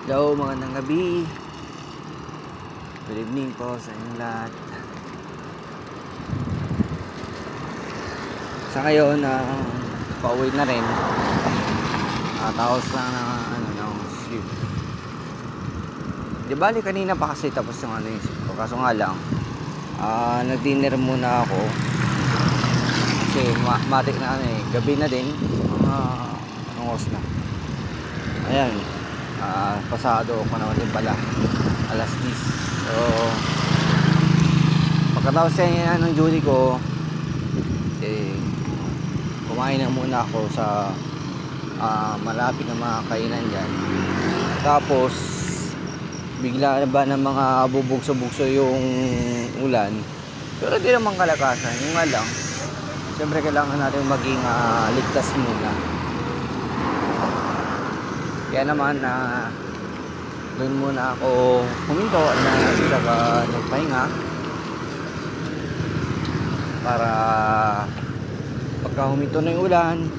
Hello, magandang gabi. Good evening po sa inyong lahat. Sa ngayon, pauwi na rin. Tapos lang ng shift. Di bali kanina pa kasi tapos yung yung shift ko. Kaso nga lang, nag-dinner muna ako. Kasi matik na gabi na din. Anong oras na? Ayan. Pasado ko naman din pala alas 10. So pagkatapos ng duty ko, kumain na muna ako sa malapit na mga kainan dyan. Tapos bigla na ba ng mga bubugso-bugso yung ulan, pero di naman kalakasan. Yung nga lang, siyempre kailangan natin maging ligtas muna. Kaya naman doon muna ako huminto na saka nagpahinga para pagka huminto na yung ulan,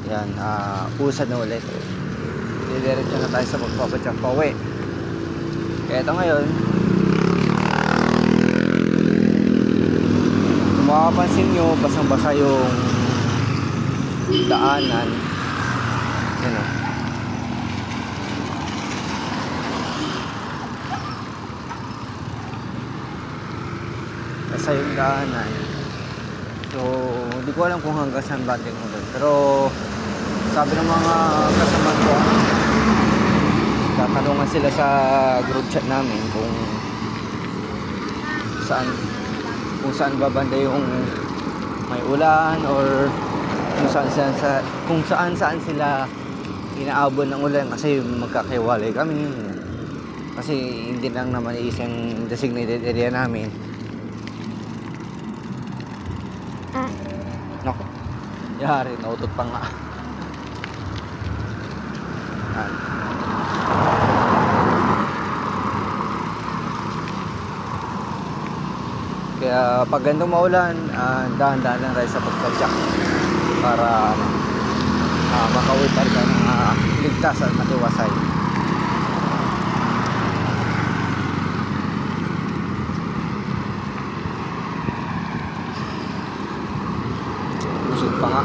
yan, usad na ulit. Didiretso na tayo sa pagpapatsak pa uwi. Kaya ito ngayon, kung makapansin nyo, basang-basa yung daanan. Yan o. Sa yung daanan. So hindi ko alam kung hanggang saan banding ko doon, pero sabi ng mga kasama ko, tatanungan sila sa group chat namin kung saan ba banda yung may ulan, or kung saan sila inaabot ng ulan, kasi magkakaiwalay kami, kasi hindi lang naman isang designated area namin. Nako, yari, nautot pa nga. Kaya pag ganito maulan, dahan-dahan lang tayo sa pagpadyak para makauwi pa rin ng ligtas at matiwasay. Pa nga.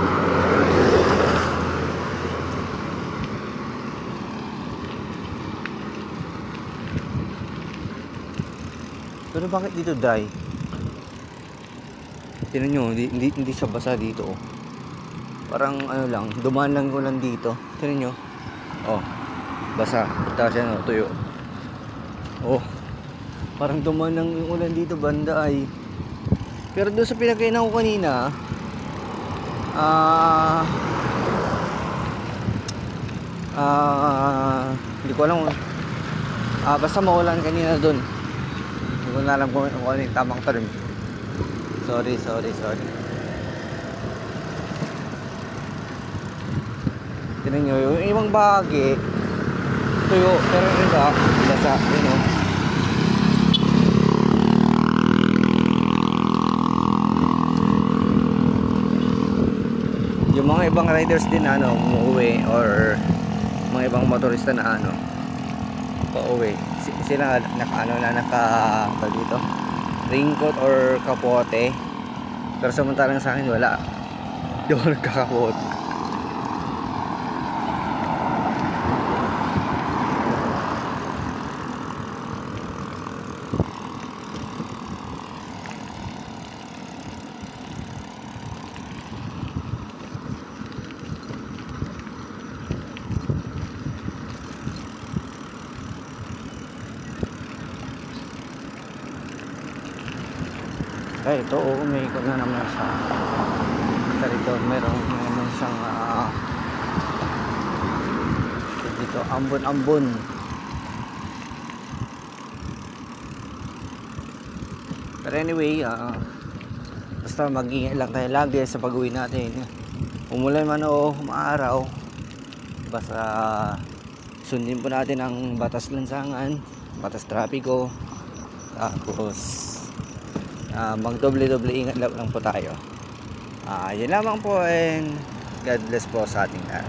Pero bakit dito dry? Tingnan nyo, hindi siya basa dito. Parang ano lang, dumaan lang ko lang dito. Tingnan nyo. Oh, basa. Tapos yan, tuyo. Oh, parang dumaan lang yung ulan dito, banda ay. Pero doon sa pinagkainan ko kanina, hindi ko alam, basta maulan kanina doon. Hindi ko na alam kung ano yung tamang term. Sorry. Tignan nyo, yung ibang bahagi tuyo, pero yung iba basa, you know. Yung mga ibang riders din umuwi, or mga ibang motorista na pauwi, sila naka dito raincoat or kapote, pero samantalang sa akin wala, hindi ako nagkakapote. Kaya ito, umiikot na naman siya. Dito meron siyang dito, ambon. Pero anyway, basta mag-ingat lang tayo lagi sa pag-uwi natin. Umulan man o maaraw, basta sundin po natin ang batas lansangan, batas trapiko. Tapos magdoble-doble ingat lang po tayo. Yun lamang po, and God bless po sa ating lahat.